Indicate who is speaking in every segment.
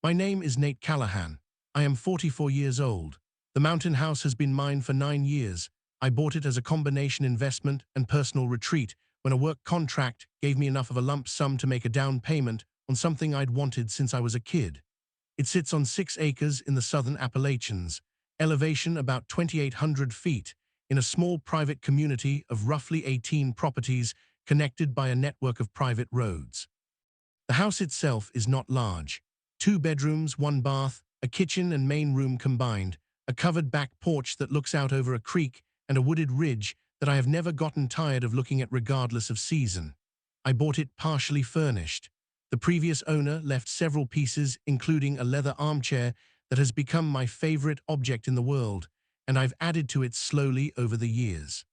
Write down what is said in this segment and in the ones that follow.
Speaker 1: My name is Nate Callahan. I am 44 years old. The mountain house has been mine for 9 years. I bought it as a combination investment and personal retreat when a work contract gave me enough of a lump sum to make a down payment on something I'd wanted since I was a kid. It sits on 6 acres in the southern Appalachians, elevation about 2,800 feet, in a small private community of roughly 18 properties connected by a network of private roads. The house itself is not large. 2 bedrooms, 1 bath, a kitchen and main room combined, a covered back porch that looks out over a creek, and a wooded ridge that I have never gotten tired of looking at regardless of season. I bought it partially furnished. The previous owner left several pieces, including a leather armchair that has become my favorite object in the world, and I've added to it slowly over the years.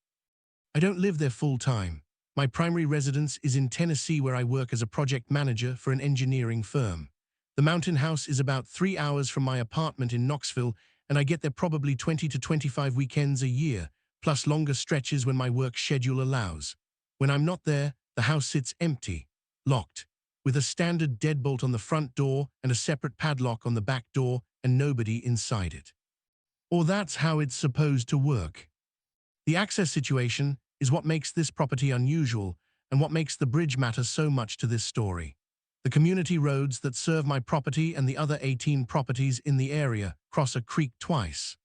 Speaker 1: I don't live there full time. My primary residence is in Tennessee, where I work as a project manager for an engineering firm. The mountain house is about 3 hours from my apartment in Knoxville, and I get there probably 20 to 25 weekends a year, plus longer stretches when my work schedule allows. When I'm not there, the house sits empty, locked, with a standard deadbolt on the front door and a separate padlock on the back door, and nobody inside it. Or that's how it's supposed to work. The access situation is what makes this property unusual and what makes the bridge matter so much to this story. The community roads that serve my property and the other 18 properties in the area cross a creek twice.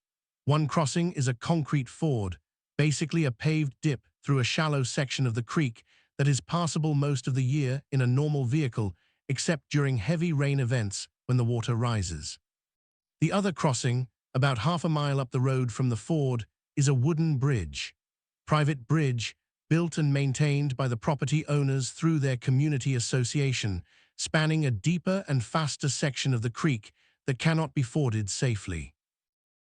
Speaker 1: One crossing is a concrete ford, basically a paved dip through a shallow section of the creek that is passable most of the year in a normal vehicle, except during heavy rain events when the water rises. The other crossing, about half a mile up the road from the ford, is a wooden bridge. Private bridge, built and maintained by the property owners through their community association, spanning a deeper and faster section of the creek that cannot be forded safely.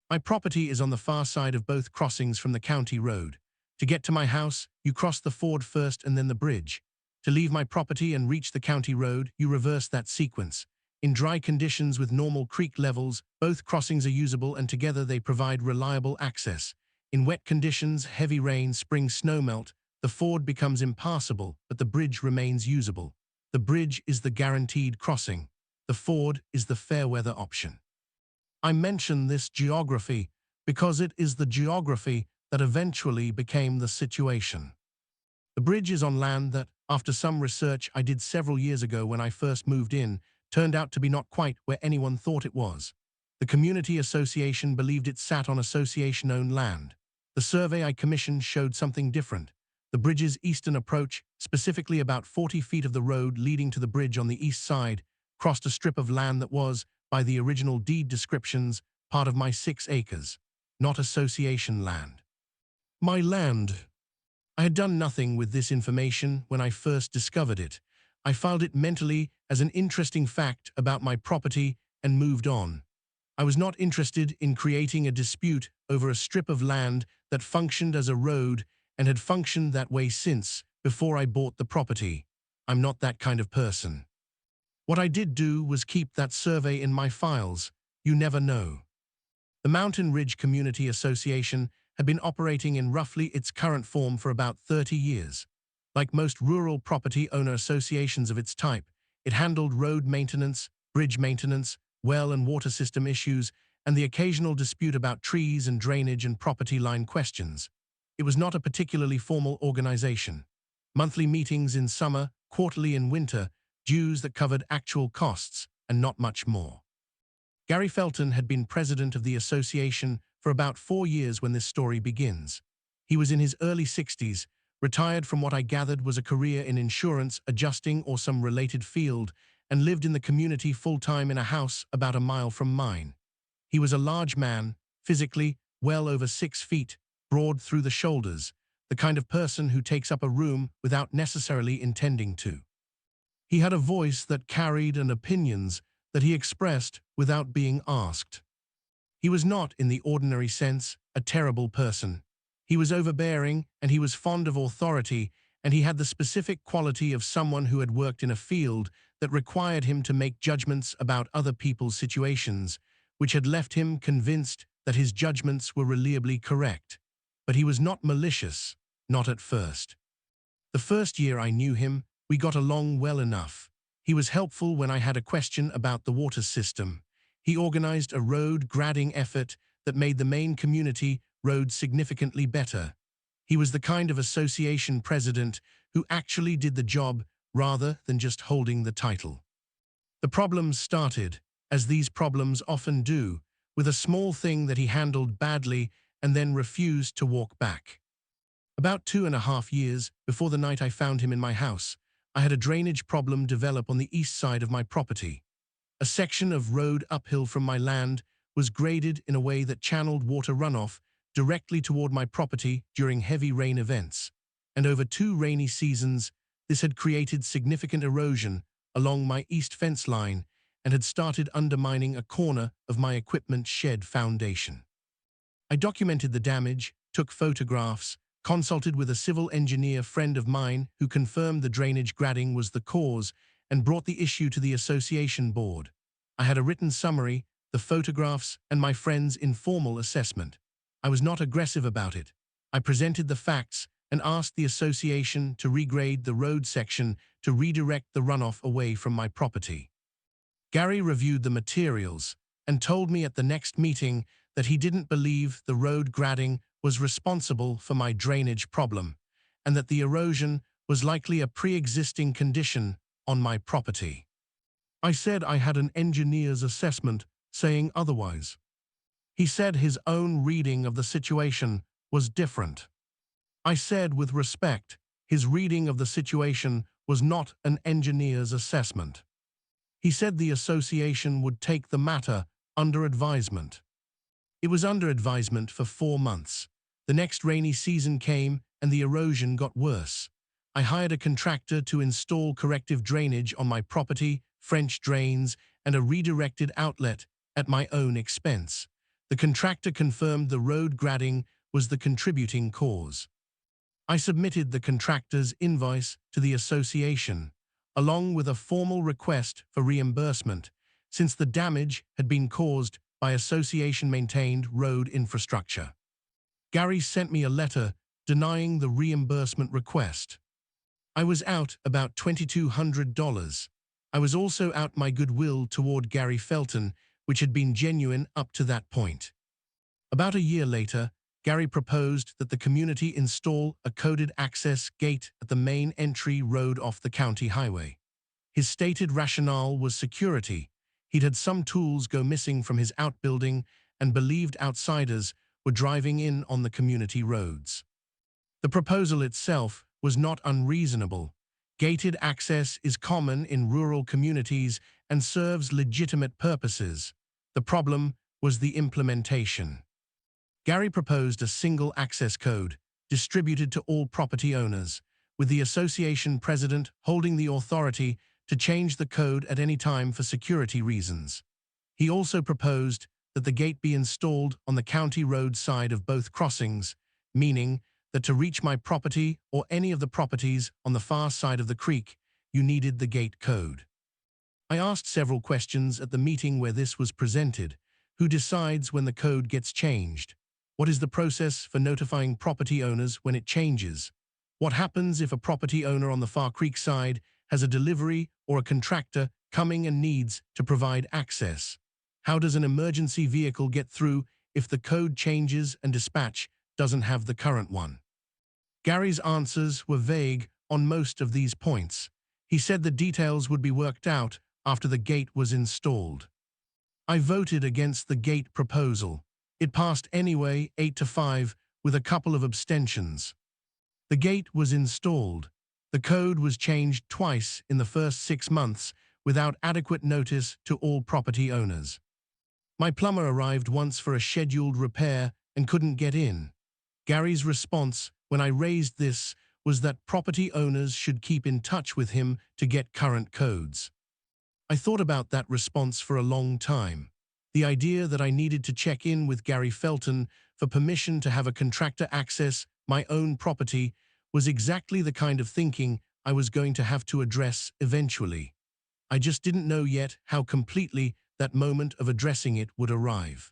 Speaker 1: My property is on the far side of both crossings from the county road. To get to my house, you cross the ford first and then the bridge. To leave my property and reach the county road, you reverse that sequence. In dry conditions with normal creek levels, both crossings are usable and together they provide reliable access. In wet conditions, heavy rain, spring snowmelt, the ford becomes impassable, but the bridge remains usable. The bridge is the guaranteed crossing. The ford is the fair weather option. I mention this geography because it is the geography that eventually became the situation. The bridge is on land that, after some research I did several years ago when I first moved in, turned out to be not quite where anyone thought it was. The community association believed it sat on association-owned land. The survey I commissioned showed something different. The bridge's eastern approach, specifically about 40 feet of the road leading to the bridge on the east side, crossed a strip of land that was, by the original deed descriptions, part of my 6 acres, not association land. My land. I had done nothing with this information when I first discovered it. I filed it mentally as an interesting fact about my property and moved on. I was not interested in creating a dispute over a strip of land that functioned as a road and had functioned that way since, before I bought the property. I'm not that kind of person. What I did do was keep that survey in my files. You never know. The Mountain Ridge Community Association had been operating in roughly its current form for about 30 years. Like most rural property owner associations of its type, it handled road maintenance, bridge maintenance, well and water system issues, and the occasional dispute about trees and drainage and property line questions. It was not a particularly formal organization. Monthly meetings in summer, quarterly in winter, dues that covered actual costs, and not much more. Gary Felton had been president of the association for about 4 years when this story begins. He was in his early 60s, retired from what I gathered was a career in insurance, adjusting, or some related field, and lived in the community full-time in a house about a mile from mine. He was a large man, physically, well over 6 feet, broad through the shoulders, the kind of person who takes up a room without necessarily intending to. He had a voice that carried and opinions that he expressed without being asked. He was not, in the ordinary sense, a terrible person. He was overbearing, and he was fond of authority, and he had the specific quality of someone who had worked in a field that required him to make judgments about other people's situations, which had left him convinced that his judgments were reliably correct. But he was not malicious, not at first. The first year I knew him, we got along well enough. He was helpful when I had a question about the water system. He organized a road grading effort that made the main community road significantly better. He was the kind of association president who actually did the job rather than just holding the title. The problems started, as these problems often do, with a small thing that he handled badly and then refused to walk back. About 2.5 years before the night I found him in my house, I had a drainage problem develop on the east side of my property. A section of road uphill from my land was graded in a way that channeled water runoff directly toward my property during heavy rain events. And over 2 rainy seasons, this had created significant erosion along my east fence line and had started undermining a corner of my equipment shed foundation. I documented the damage, took photographs, consulted with a civil engineer friend of mine who confirmed the drainage grading was the cause, and brought the issue to the association board. I had a written summary, the photographs, and my friend's informal assessment. I was not aggressive about it. I presented the facts and asked the association to regrade the road section to redirect the runoff away from my property. Gary reviewed the materials and told me at the next meeting that he didn't believe the road grading was responsible for my drainage problem, and that the erosion was likely a pre-existing condition on my property. I said I had an engineer's assessment saying otherwise. He said his own reading of the situation was different. I said with respect, his reading of the situation was not an engineer's assessment. He said the association would take the matter under advisement. It was under advisement for 4 months. The next rainy season came and the erosion got worse. I hired a contractor to install corrective drainage on my property, French drains, and a redirected outlet at my own expense. The contractor confirmed the road grading was the contributing cause. I submitted the contractor's invoice to the association, along with a formal request for reimbursement, since the damage had been caused by association-maintained road infrastructure. Gary sent me a letter denying the reimbursement request. I was out about $2,200. I was also out my goodwill toward Gary Felton, which had been genuine up to that point. About a year later, Gary proposed that the community install a coded access gate at the main entry road off the county highway. His stated rationale was security. He'd had some tools go missing from his outbuilding and believed outsiders were driving in on the community roads. The proposal itself was not unreasonable. Gated access is common in rural communities and serves legitimate purposes. The problem was the implementation. Gary proposed a single access code, distributed to all property owners, with the association president holding the authority to change the code at any time for security reasons. He also proposed that the gate be installed on the county road side of both crossings, meaning that to reach my property or any of the properties on the far side of the creek, you needed the gate code. I asked several questions at the meeting where this was presented. Who decides when the code gets changed? What is the process for notifying property owners when it changes? What happens if a property owner on the Far Creek side has a delivery or a contractor coming and needs to provide access? How does an emergency vehicle get through if the code changes and dispatch doesn't have the current one? Gary's answers were vague on most of these points. He said the details would be worked out after the gate was installed. I voted against the gate proposal. It passed anyway, 8-5, with a couple of abstentions. The gate was installed. The code was changed twice in the first 6 months without adequate notice to all property owners. My plumber arrived once for a scheduled repair and couldn't get in. Gary's response when I raised this was that property owners should keep in touch with him to get current codes. I thought about that response for a long time. The idea that I needed to check in with Gary Felton for permission to have a contractor access my own property was exactly the kind of thinking I was going to have to address eventually. I just didn't know yet how completely that moment of addressing it would arrive.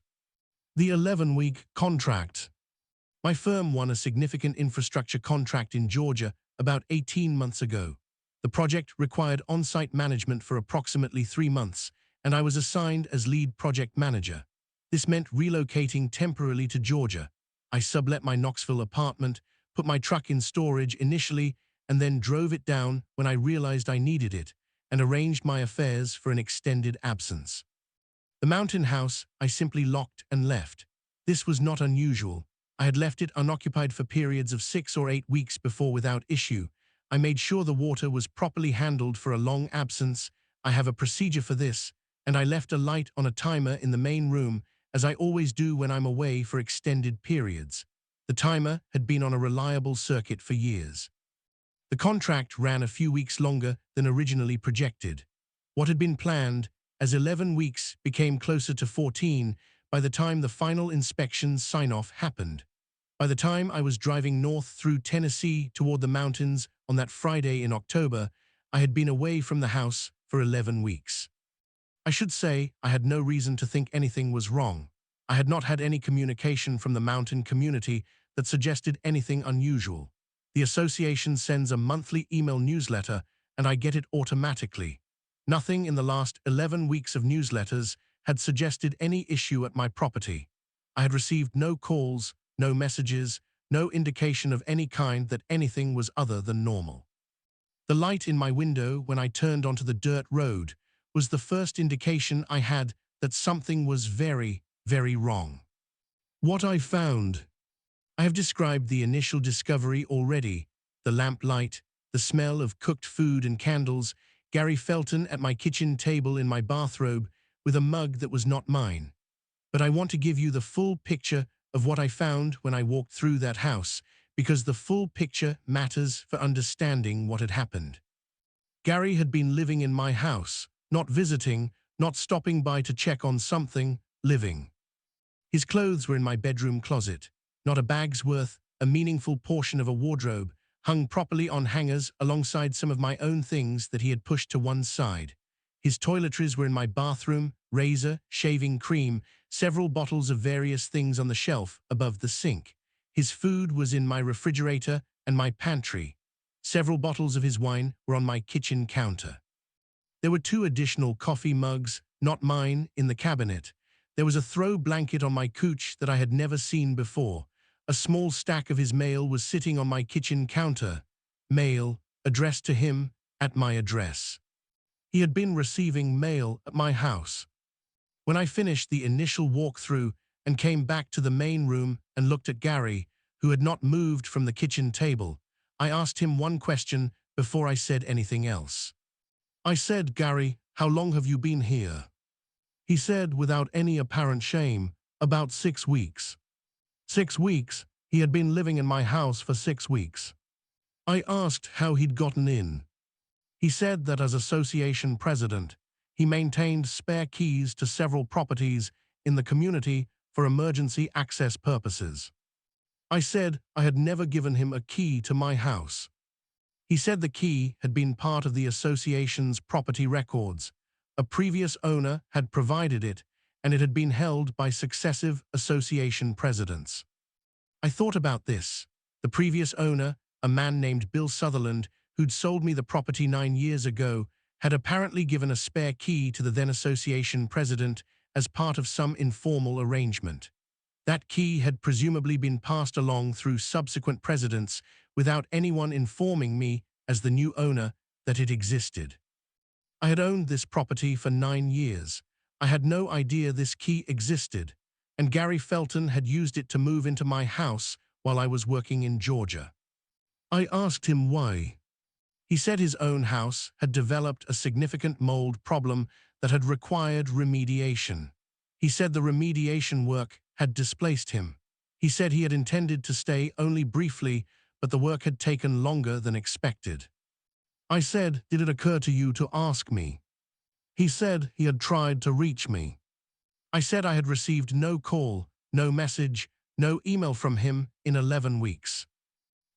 Speaker 1: The 11-week contract. My firm won a significant infrastructure contract in Georgia about 18 months ago. The project required on-site management for approximately 3 months, and I was assigned as lead project manager. This meant relocating temporarily to Georgia. I sublet my Knoxville apartment, put my truck in storage initially, and then drove it down when I realized I needed it, and arranged my affairs for an extended absence. The mountain house I simply locked and left. This was not unusual. I had left it unoccupied for periods of 6 or 8 weeks before without issue. I made sure the water was properly handled for a long absence. I have a procedure for this, and I left a light on a timer in the main room, as I always do when I'm away for extended periods. The timer had been on a reliable circuit for years. The contract ran a few weeks longer than originally projected. What had been planned as 11 weeks became closer to 14 by the time the final inspection sign-off happened. By the time I was driving north through Tennessee toward the mountains on that Friday in October, I had been away from the house for 11 weeks. I should say I had no reason to think anything was wrong. I had not had any communication from the mountain community that suggested anything unusual. The association sends a monthly email newsletter, and I get it automatically. Nothing in the last 11 weeks of newsletters had suggested any issue at my property. I had received no calls, no messages, no indication of any kind that anything was other than normal. The light in my window when I turned onto the dirt road was the first indication I had that something was very, very wrong. What I found. I have described the initial discovery already: the lamplight, the smell of cooked food and candles, Gary Felton at my kitchen table in my bathrobe with a mug that was not mine. But I want to give you the full picture of what I found when I walked through that house, because the full picture matters for understanding what had happened. Gary had been living in my house, not visiting, not stopping by to check on something, living. His clothes were in my bedroom closet, not a bag's worth, a meaningful portion of a wardrobe, hung properly on hangers alongside some of my own things that he had pushed to one side. His toiletries were in my bathroom, razor, shaving cream, several bottles of various things on the shelf above the sink. His food was in my refrigerator and my pantry. Several bottles of his wine were on my kitchen counter. There were 2 additional coffee mugs, not mine, in the cabinet. There was a throw blanket on my couch that I had never seen before. A small stack of his mail was sitting on my kitchen counter. Mail, addressed to him, at my address. He had been receiving mail at my house. When I finished the initial walkthrough and came back to the main room and looked at Gary, who had not moved from the kitchen table, I asked him one question before I said anything else. I said, "Gary, how long have you been here?" He said, without any apparent shame, "About 6 weeks." 6 weeks? He had been living in my house for 6 weeks. I asked how he'd gotten in. He said that as association president, he maintained spare keys to several properties in the community for emergency access purposes. I said I had never given him a key to my house. He said the key had been part of the association's property records. A previous owner had provided it, and it had been held by successive association presidents. I thought about this. The previous owner, a man named Bill Sutherland, who'd sold me the property 9 years ago, had apparently given a spare key to the then association president as part of some informal arrangement. That key had presumably been passed along through subsequent presidents without anyone informing me, as the new owner, that it existed. I had owned this property for 9 years. I had no idea this key existed, and Gary Felton had used it to move into my house while I was working in Georgia. I asked him why. He said his own house had developed a significant mold problem that had required remediation. He said the remediation work had displaced him. He said he had intended to stay only briefly, but the work had taken longer than expected. I said, "Did it occur to you to ask me?" He said he had tried to reach me. I said I had received no call, no message, no email from him in 11 weeks.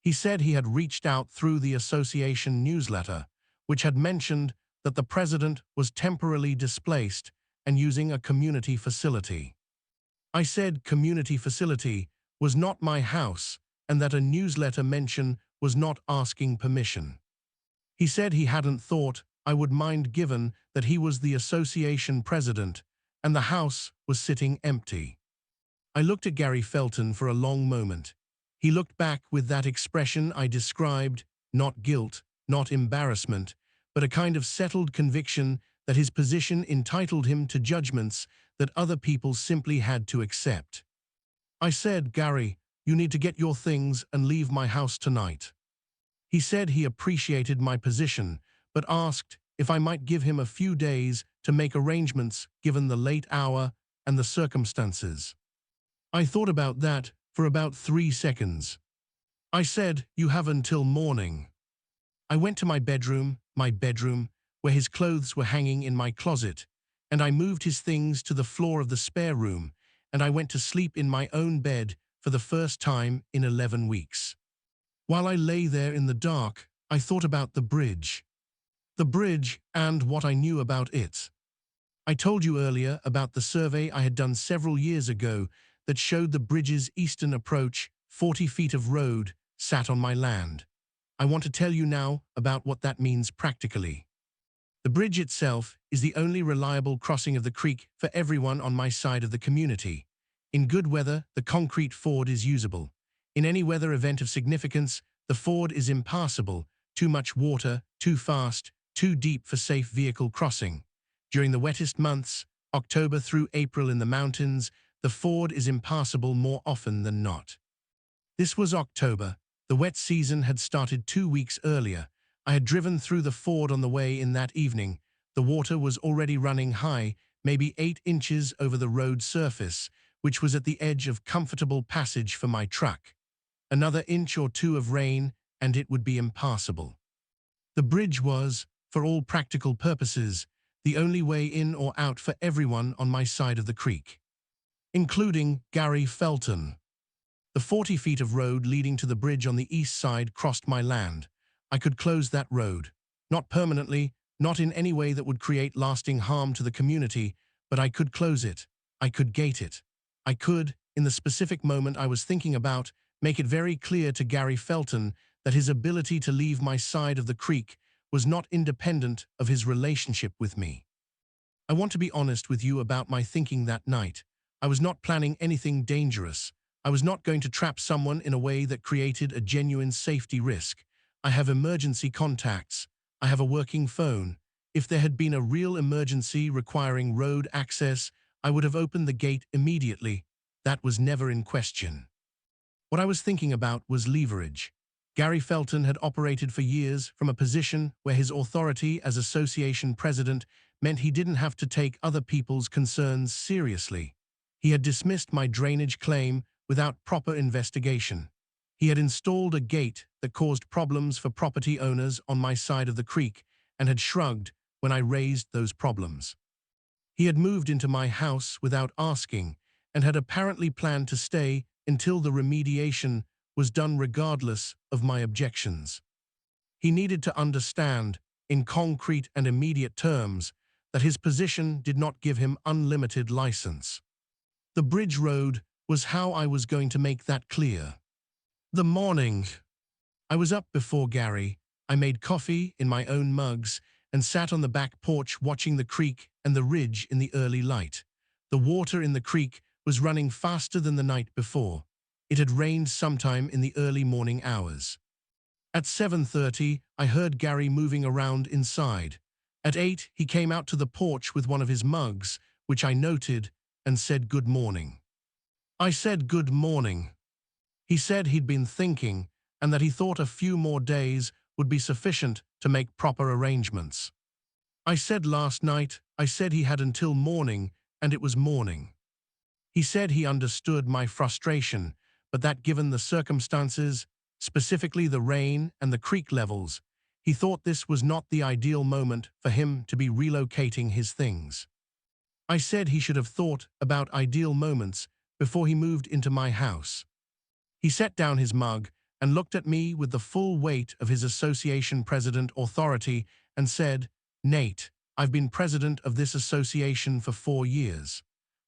Speaker 1: He said he had reached out through the association newsletter, which had mentioned that the president was temporarily displaced and using a community facility. I said community facility was not my house and that a newsletter mention was not asking permission. He said he hadn't thought I would mind given that he was the association president and the house was sitting empty. I looked at Gary Felton for a long moment. He looked back with that expression I described, not guilt, not embarrassment, but a kind of settled conviction that his position entitled him to judgments that other people simply had to accept. I said, "Gary, you need to get your things and leave my house tonight." He said he appreciated my position, but asked if I might give him a few days to make arrangements given the late hour and the circumstances. I thought about that for about 3 seconds. I said, "You have until morning." I went to my bedroom, where his clothes were hanging in my closet, and I moved his things to the floor of the spare room, and I went to sleep in my own bed for the first time in 11 weeks. While I lay there in the dark, I thought about the bridge. The bridge and what I knew about it. I told you earlier about the survey I had done several years ago that showed the bridge's eastern approach, 40 feet of road, sat on my land. I want to tell you now about what that means practically. The bridge itself is the only reliable crossing of the creek for everyone on my side of the community. In good weather, the concrete ford is usable. In any weather event of significance, the ford is impassable, too much water, too fast, too deep for safe vehicle crossing. During the wettest months, October through April in the mountains, the ford is impassable more often than not. This was October. The wet season had started 2 weeks earlier. I had driven through the ford on the way in that evening. The water was already running high, maybe 8 inches over the road surface, which was at the edge of comfortable passage for my truck. Another inch or two of rain, and it would be impassable. The bridge was, for all practical purposes, the only way in or out for everyone on my side of the creek, including Gary Felton. The 40 feet of road leading to the bridge on the east side crossed my land. I could close that road. Not permanently, not in any way that would create lasting harm to the community, but I could close it. I could gate it. I could, in the specific moment I was thinking about, make it very clear to Gary Felton that his ability to leave my side of the creek was not independent of his relationship with me. I want to be honest with you about my thinking that night. I was not planning anything dangerous. I was not going to trap someone in a way that created a genuine safety risk. I have emergency contacts. I have a working phone. If there had been a real emergency requiring road access, I would have opened the gate immediately. That was never in question. What I was thinking about was leverage. Gary Felton had operated for years from a position where his authority as association president meant he didn't have to take other people's concerns seriously. He had dismissed my drainage claim without proper investigation. He had installed a gate that caused problems for property owners on my side of the creek and had shrugged when I raised those problems. He had moved into my house without asking and had apparently planned to stay until the remediation was done regardless of my objections. He needed to understand, in concrete and immediate terms, that his position did not give him unlimited license. The bridge road was how I was going to make that clear. The morning. I was up before Gary. I made coffee in my own mugs and sat on the back porch watching the creek and the ridge in the early light. The water in the creek was running faster than the night before. It had rained sometime in the early morning hours. At 7:30, I heard Gary moving around inside. At 8, he came out to the porch with one of his mugs, which I noted, and said good morning. I said good morning. He said he'd been thinking and that he thought a few more days would be sufficient to make proper arrangements. I said last night, I said he had until morning, and it was morning. He said he understood my frustration, but that given the circumstances, specifically the rain and the creek levels, he thought this was not the ideal moment for him to be relocating his things. I said he should have thought about ideal moments before he moved into my house. He set down his mug and looked at me with the full weight of his association president authority and said, "Nate, I've been president of this association for 4 years.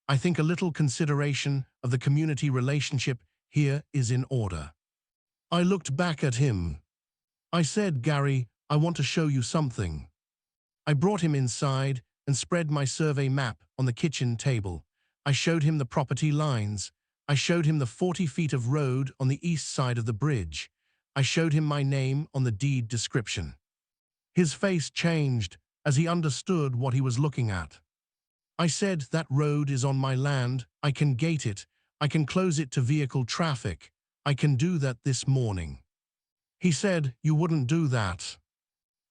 Speaker 1: I think a little consideration of the community relationship here is in order." I looked back at him. I said, "Gary, I want to show you something. I brought him inside and spread my survey map on the kitchen table. I showed him the property lines. I showed him the 40 feet of road on the east side of the bridge. I showed him my name on the deed description. His face changed as he understood what he was looking at. I said, that road is on my land. I can gate it. I can close it to vehicle traffic. I can do that this morning. He said, you wouldn't do that.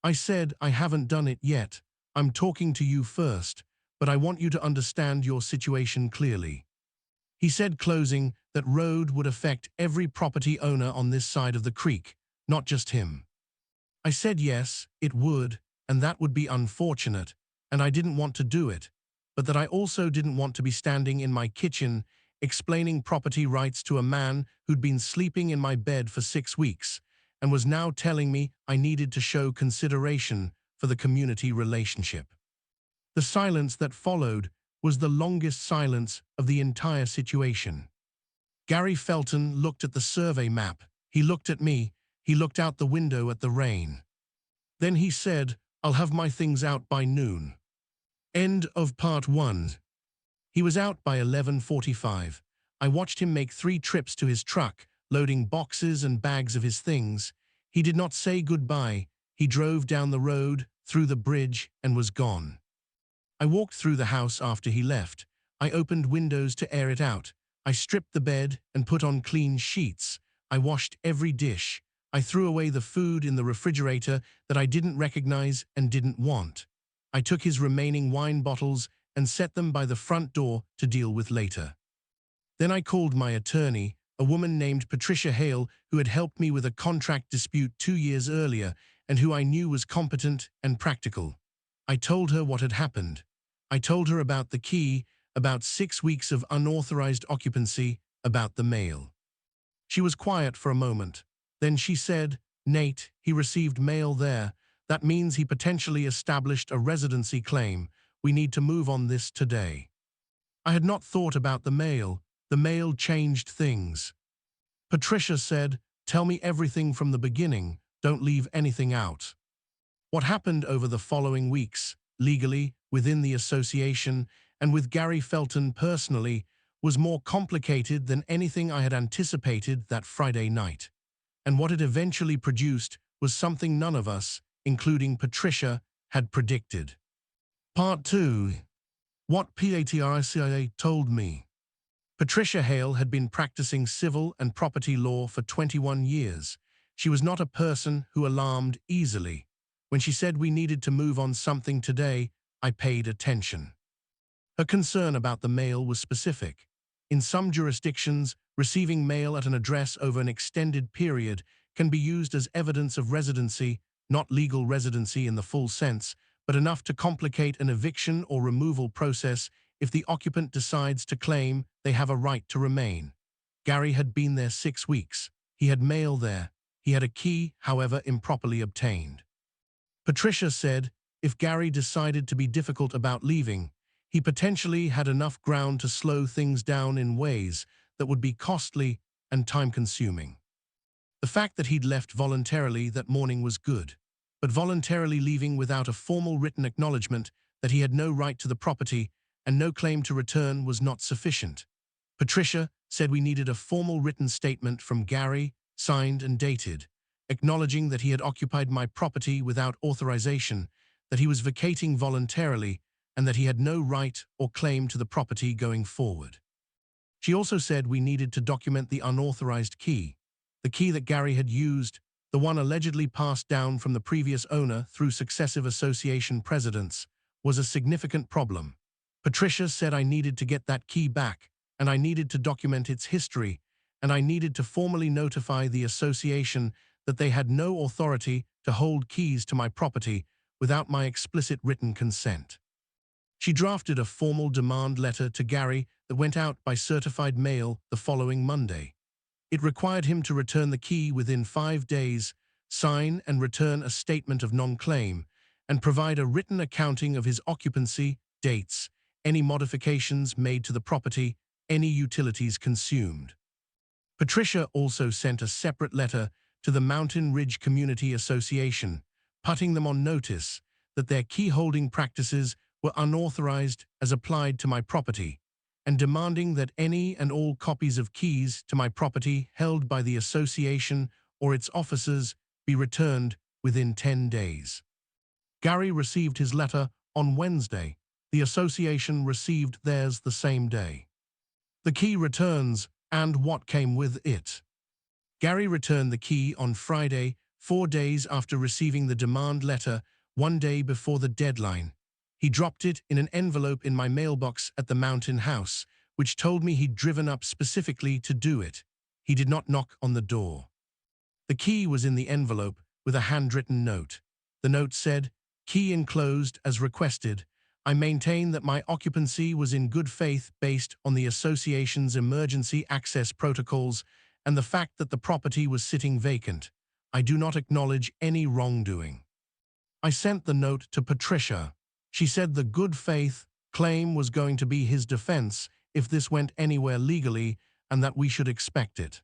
Speaker 1: I said, I haven't done it yet. I'm talking to you first, but I want you to understand your situation clearly. He said, closing that road would affect every property owner on this side of the creek, not just him. I said yes, it would, and that would be unfortunate, and I didn't want to do it, but that I also didn't want to be standing in my kitchen explaining property rights to a man who'd been sleeping in my bed for 6 weeks and was now telling me I needed to show consideration for the community relationship. The silence that followed was the longest silence of the entire situation. Gary Felton looked at the survey map. He looked at me. He looked out the window at the rain. Then he said, I'll have my things out by noon. End of part 1. He was out by 11:45. I watched him make 3 trips to his truck, loading boxes and bags of his things. He did not say goodbye. He drove down the road, through the bridge, and was gone. I walked through the house after he left. I opened windows to air it out. I stripped the bed and put on clean sheets. I washed every dish. I threw away the food in the refrigerator that I didn't recognize and didn't want. I took his remaining wine bottles and set them by the front door to deal with later. Then I called my attorney, a woman named Patricia Hale, who had helped me with a contract dispute 2 years earlier and who I knew was competent and practical. I told her what had happened. I told her about the key, about 6 weeks of unauthorized occupancy, about the mail. She was quiet for a moment. Then she said, Nate, he received mail there. That means he potentially established a residency claim. We need to move on this today. I had not thought about the mail. The mail changed things. Patricia said, tell me everything from the beginning. Don't leave anything out. What happened over the following weeks, legally, within the association, and with Gary Felton personally, was more complicated than anything I had anticipated that Friday night. And what it eventually produced was something none of us, including Patricia, had predicted. Part 2. What Patricia told me. Patricia Hale had been practicing civil and property law for 21 years. She was not a person who alarmed easily. When she said we needed to move on something today, I paid attention. Her concern about the mail was specific. In some jurisdictions, receiving mail at an address over an extended period can be used as evidence of residency, not legal residency in the full sense, but enough to complicate an eviction or removal process if the occupant decides to claim they have a right to remain. Gary had been there 6 weeks. He had mail there. He had a key, however improperly obtained. Patricia said if Gary decided to be difficult about leaving, he potentially had enough ground to slow things down in ways that would be costly and time-consuming. The fact that he'd left voluntarily that morning was good, but voluntarily leaving without a formal written acknowledgement that he had no right to the property and no claim to return was not sufficient. Patricia said we needed a formal written statement from Gary, signed and dated, acknowledging that he had occupied my property without authorization, that he was vacating voluntarily, and that he had no right or claim to the property going forward. She also said we needed to document the unauthorized key. The key that Gary had used, the one allegedly passed down from the previous owner through successive association presidents, was a significant problem. Patricia said I needed to get that key back, and I needed to document its history, and I needed to formally notify the association that they had no authority to hold keys to my property without my explicit written consent. She drafted a formal demand letter to Gary that went out by certified mail the following Monday. It required him to return the key within 5 days, sign and return a statement of non-claim, and provide a written accounting of his occupancy, dates, any modifications made to the property, any utilities consumed. Patricia also sent a separate letter to the Mountain Ridge Community Association, putting them on notice that their key holding practices were unauthorized as applied to my property, and demanding that any and all copies of keys to my property held by the association or its officers be returned within 10 days. Gary received his letter on Wednesday. The association received theirs the same day. The key returns and what came with it. Gary returned the key on Friday, 4 days after receiving the demand letter, 1 day before the deadline. He dropped it in an envelope in my mailbox at the Mountain House, which told me he'd driven up specifically to do it. He did not knock on the door. The key was in the envelope with a handwritten note. The note said, "Key enclosed as requested. I maintain that my occupancy was in good faith based on the association's emergency access protocols and the fact that the property was sitting vacant. I do not acknowledge any wrongdoing." I sent the note to Patricia. She said the good faith claim was going to be his defense if this went anywhere legally and that we should expect it.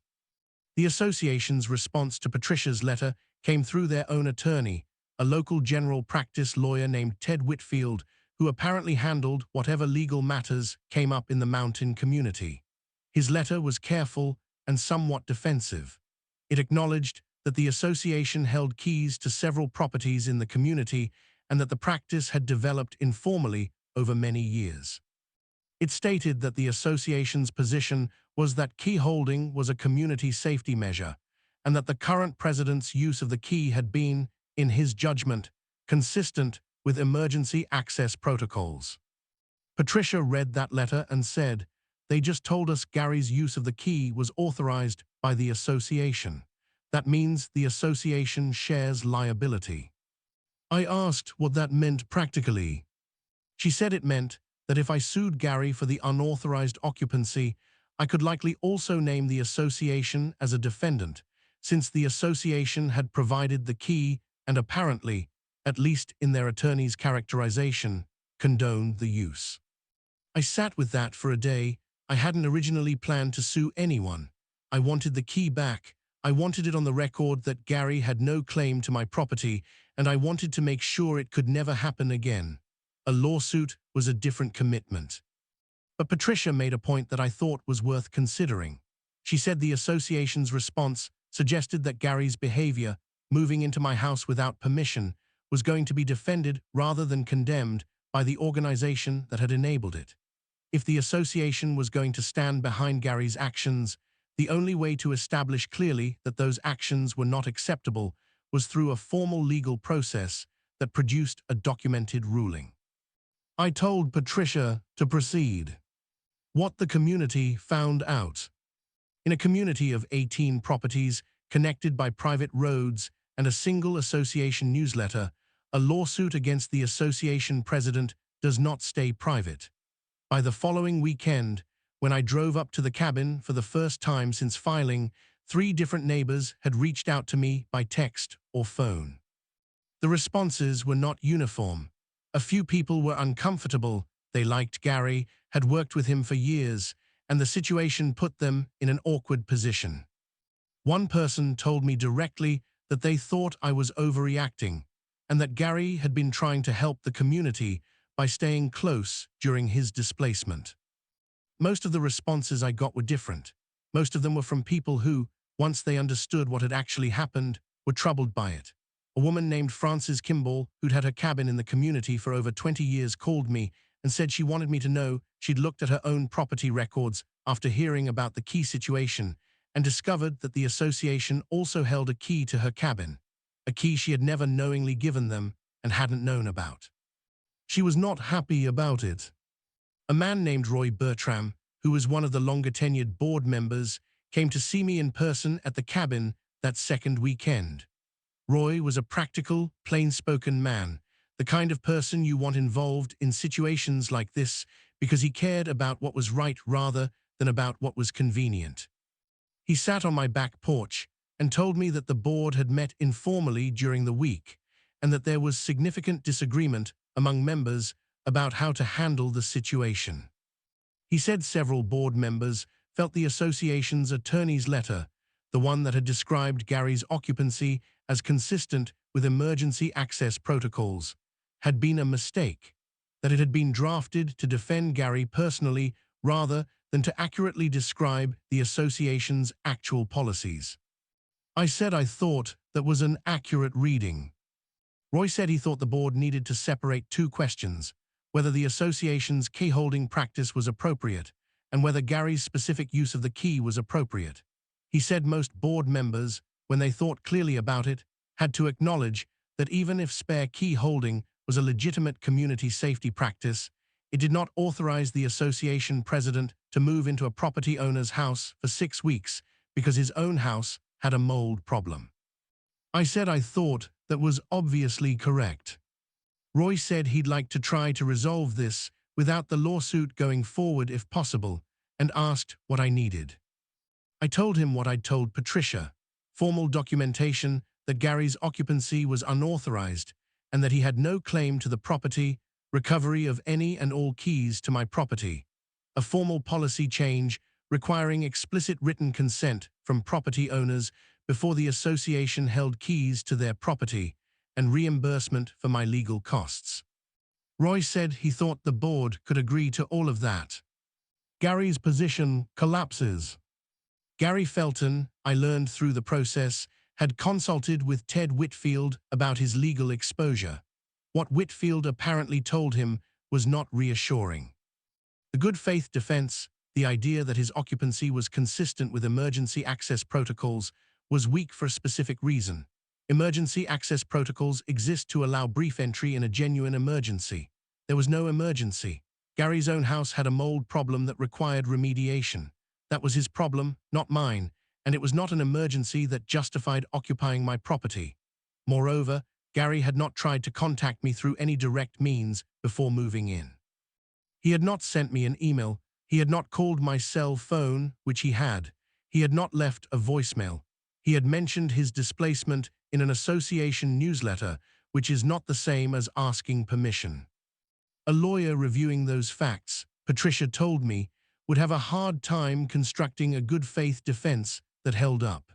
Speaker 1: The association's response to Patricia's letter came through their own attorney, a local general practice lawyer named Ted Whitfield, who apparently handled whatever legal matters came up in the mountain community. His letter was careful and somewhat defensive. It acknowledged that the association held keys to several properties in the community and that the practice had developed informally over many years. It stated that the association's position was that key holding was a community safety measure, and that the current president's use of the key had been, in his judgment, consistent with emergency access protocols. Patricia read that letter and said, "They just told us Gary's use of the key was authorized by the association. That means the association shares liability." I asked what that meant practically. She said it meant that if I sued Gary for the unauthorized occupancy, I could likely also name the association as a defendant, since the association had provided the key and apparently, at least in their attorney's characterization, condoned the use. I sat with that for a day. I hadn't originally planned to sue anyone. I wanted the key back. I wanted it on the record that Gary had no claim to my property, and I wanted to make sure it could never happen again. A lawsuit was a different commitment. But Patricia made a point that I thought was worth considering. She said the association's response suggested that Gary's behavior, moving into my house without permission, was going to be defended rather than condemned by the organization that had enabled it. If the association was going to stand behind Gary's actions, the only way to establish clearly that those actions were not acceptable was through a formal legal process that produced a documented ruling. I told Patricia to proceed. What the community found out. In a community of 18 properties connected by private roads and a single association newsletter, a lawsuit against the association president does not stay private. By the following weekend, when I drove up to the cabin for the first time since filing, 3 different neighbors had reached out to me by text or phone. The responses were not uniform. A few people were uncomfortable. They liked Gary, had worked with him for years, and the situation put them in an awkward position. One person told me directly that they thought I was overreacting, and that Gary had been trying to help the community by staying close during his displacement. Most of the responses I got were different. Most of them were from people who, once they understood what had actually happened, were troubled by it. A woman named Frances Kimball, who'd had her cabin in the community for over 20 years, called me and said she wanted me to know she'd looked at her own property records after hearing about the key situation and discovered that the association also held a key to her cabin, a key she had never knowingly given them and hadn't known about. She was not happy about it. A man named Roy Bertram, who was one of the longer-tenured board members, came to see me in person at the cabin that second weekend. Roy was a practical, plain-spoken man, the kind of person you want involved in situations like this because he cared about what was right rather than about what was convenient. He sat on my back porch and told me that the board had met informally during the week and that there was significant disagreement among members about how to handle the situation. He said several board members felt the association's attorney's letter, the one that had described Gary's occupancy as consistent with emergency access protocols had been a mistake, that it had been drafted to defend Gary personally rather than to accurately describe the association's actual policies. I said I thought that was an accurate reading. Roy said he thought the board needed to separate two questions: whether the association's key-holding practice was appropriate and whether Gary's specific use of the key was appropriate. He said most board members, when they thought clearly about it, had to acknowledge that even if spare key holding was a legitimate community safety practice, it did not authorize the association president to move into a property owner's house for 6 weeks because his own house had a mold problem. I said I thought that was obviously correct. Roy said he'd like to try to resolve this without the lawsuit going forward if possible, and asked what I needed. I told him what I'd told Patricia: formal documentation that Gary's occupancy was unauthorized and that he had no claim to the property, recovery of any and all keys to my property, a formal policy change requiring explicit written consent from property owners before the association held keys to their property, and reimbursement for my legal costs. Roy said he thought the board could agree to all of that. Gary's position collapses. Gary Felton, I learned through the process, had consulted with Ted Whitfield about his legal exposure. What Whitfield apparently told him was not reassuring. The good faith defense, the idea that his occupancy was consistent with emergency access protocols, was weak for a specific reason. Emergency access protocols exist to allow brief entry in a genuine emergency. There was no emergency. Gary's own house had a mold problem that required remediation. That was his problem, not mine, and it was not an emergency that justified occupying my property. Moreover, Gary had not tried to contact me through any direct means before moving in. He had not sent me an email. He had not called my cell phone, which he had. He had not left a voicemail. He had mentioned his displacement in an association newsletter, which is not the same as asking permission. A lawyer reviewing those facts, Patricia told me, would have a hard time constructing a good faith defense that held up.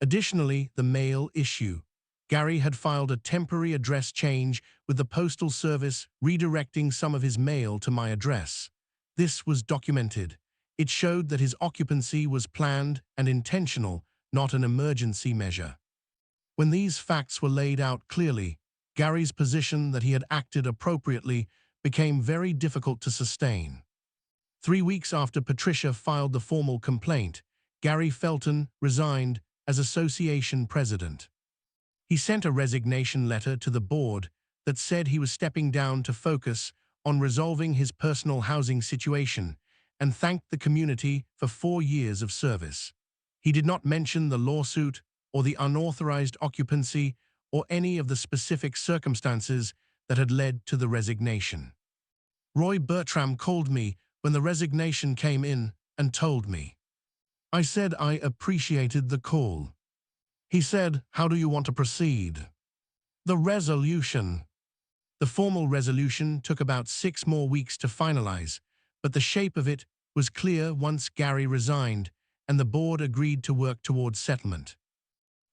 Speaker 1: Additionally, the mail issue. Gary had filed a temporary address change with the Postal Service, redirecting some of his mail to my address. This was documented. It showed that his occupancy was planned and intentional, not an emergency measure. When these facts were laid out clearly, Gary's position that he had acted appropriately became very difficult to sustain. 3 weeks after Patricia filed the formal complaint, Gary Felton resigned as association president. He sent a resignation letter to the board that said he was stepping down to focus on resolving his personal housing situation and thanked the community for 4 years of service. He did not mention the lawsuit or the unauthorized occupancy or any of the specific circumstances that had led to the resignation. Roy Bertram called me when the resignation came in and told me. I said I appreciated the call. He said, "How do you want to proceed?" The resolution. The formal resolution took about 6 more weeks to finalize, but the shape of it was clear once Gary resigned and the board agreed to work towards settlement.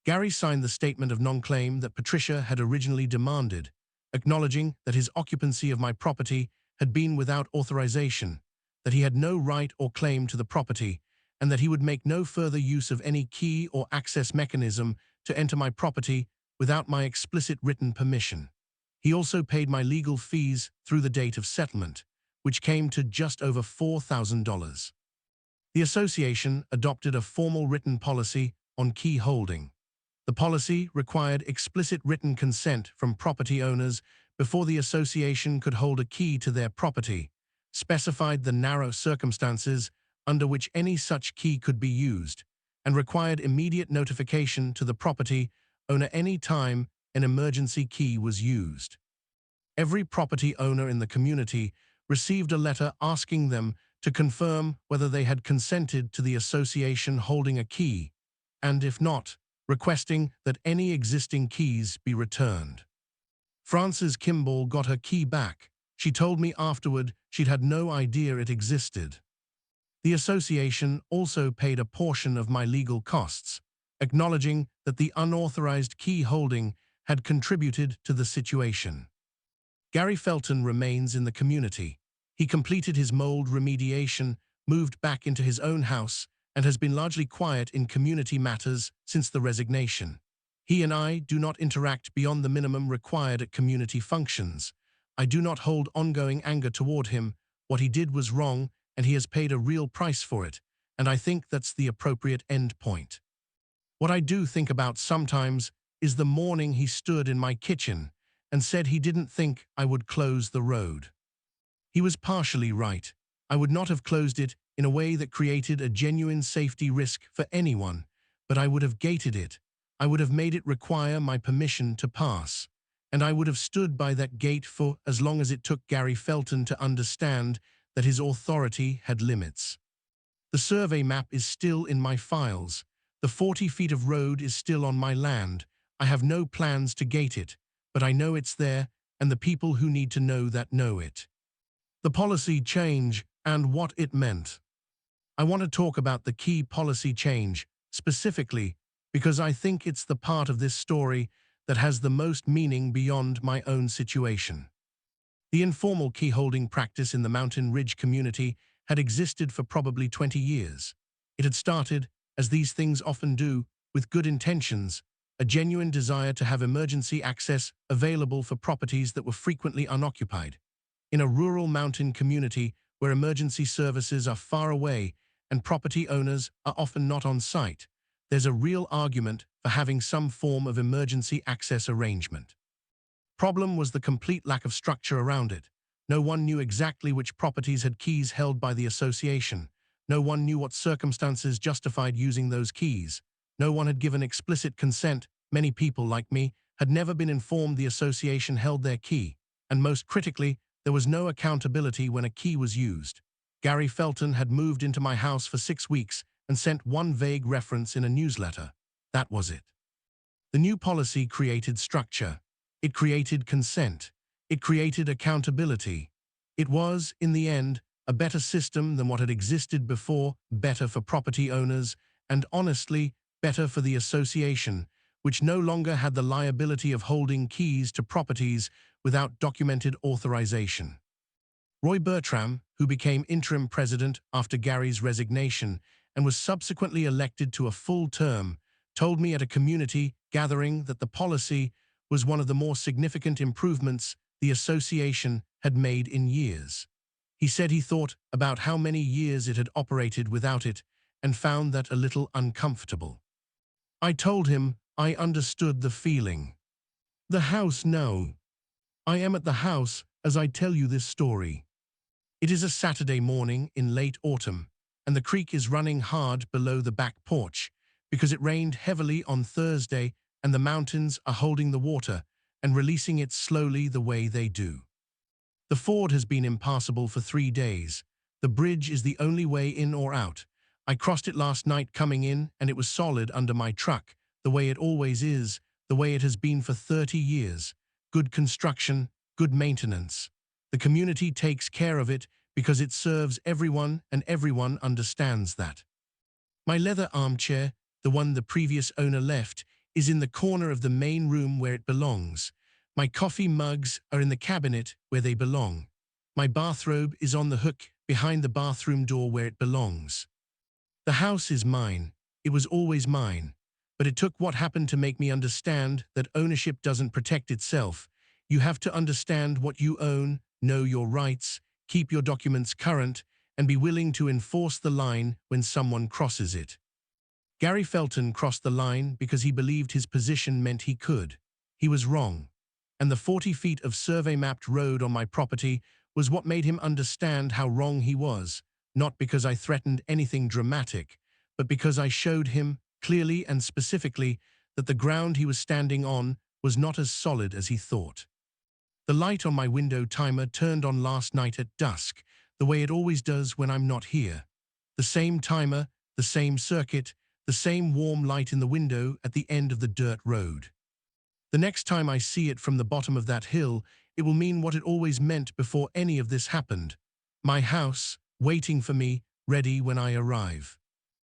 Speaker 1: Gary signed the statement of non-claim that Patricia had originally demanded, acknowledging that his occupancy of my property had been without authorization, that he had no right or claim to the property, and that he would make no further use of any key or access mechanism to enter my property without my explicit written permission. He also paid my legal fees through the date of settlement, which came to just over $4,000. The association adopted a formal written policy on key holding. The policy required explicit written consent from property owners before the association could hold a key to their property, specified the narrow circumstances under which any such key could be used, and required immediate notification to the property owner any time an emergency key was used. Every property owner in the community received a letter asking them to confirm whether they had consented to the association holding a key, and if not, requesting that any existing keys be returned. Frances Kimball got her key back. She told me afterward she'd had no idea it existed. The association also paid a portion of my legal costs, acknowledging that the unauthorized key holding had contributed to the situation. Gary Felton remains in the community. He completed his mold remediation, moved back into his own house, and has been largely quiet in community matters since the resignation. He and I do not interact beyond the minimum required at community functions. I do not hold ongoing anger toward him. What he did was wrong, and he has paid a real price for it, and I think that's the appropriate end point. What I do think about sometimes is the morning he stood in my kitchen and said he didn't think I would close the road. He was partially right. I would not have closed it in a way that created a genuine safety risk for anyone, but I would have gated it. I would have made it require my permission to pass, and I would have stood by that gate for as long as it took Gary Felton to understand that his authority had limits. The survey map is still in my files. The 40 feet of road is still on my land. I have no plans to gate it, but I know it's there, and the people who need to know that know it. The policy change and what it meant. I want to talk about the key policy change, specifically, because I think it's the part of this story that has the most meaning beyond my own situation. The informal key-holding practice in the Mountain Ridge community had existed for probably 20 years. It had started, as these things often do, with good intentions, a genuine desire to have emergency access available for properties that were frequently unoccupied. In a rural mountain community where emergency services are far away and property owners are often not on site, there's a real argument for having some form of emergency access arrangement. Problem was the complete lack of structure around it. No one knew exactly which properties had keys held by the association. No one knew what circumstances justified using those keys. No one had given explicit consent. Many people, like me, had never been informed the association held their key. And most critically, there was no accountability when a key was used. Gary Felton had moved into my house for 6 weeks and sent one vague reference in a newsletter. That was it. The new policy created structure. It created consent. It created accountability. It was, in the end, a better system than what had existed before, better for property owners, and honestly, better for the association, which no longer had the liability of holding keys to properties without documented authorization. Roy Bertram, who became interim president after Gary's resignation and was subsequently elected to a full term, told me at a community gathering that the policy was one of the more significant improvements the association had made in years. He said he thought about how many years it had operated without it and found that a little uncomfortable. I told him I understood the feeling. The house, no. I am at the house as I tell you this story. It is a Saturday morning in late autumn, and the creek is running hard below the back porch because it rained heavily on Thursday and the mountains are holding the water and releasing it slowly the way they do. The ford has been impassable for 3 days. The bridge is the only way in or out. I crossed it last night coming in and it was solid under my truck, the way it always is, the way it has been for 30 years. Good construction, good maintenance. The community takes care of it because it serves everyone and everyone understands that. My leather armchair, the one the previous owner left, is in the corner of the main room where it belongs. My coffee mugs are in the cabinet where they belong. My bathrobe is on the hook behind the bathroom door where it belongs. The house is mine. It was always mine. But it took what happened to make me understand that ownership doesn't protect itself. You have to understand what you own, know your rights, keep your documents current, and be willing to enforce the line when someone crosses it. Gary Felton crossed the line because he believed his position meant he could. He was wrong. And the 40 feet of survey-mapped road on my property was what made him understand how wrong he was, not because I threatened anything dramatic, but because I showed him, clearly and specifically, that the ground he was standing on was not as solid as he thought. The light on my window timer turned on last night at dusk, the way it always does when I'm not here. The same timer, the same circuit, the same warm light in the window at the end of the dirt road. The next time I see it from the bottom of that hill, it will mean what it always meant before any of this happened. My house, waiting for me, ready when I arrive.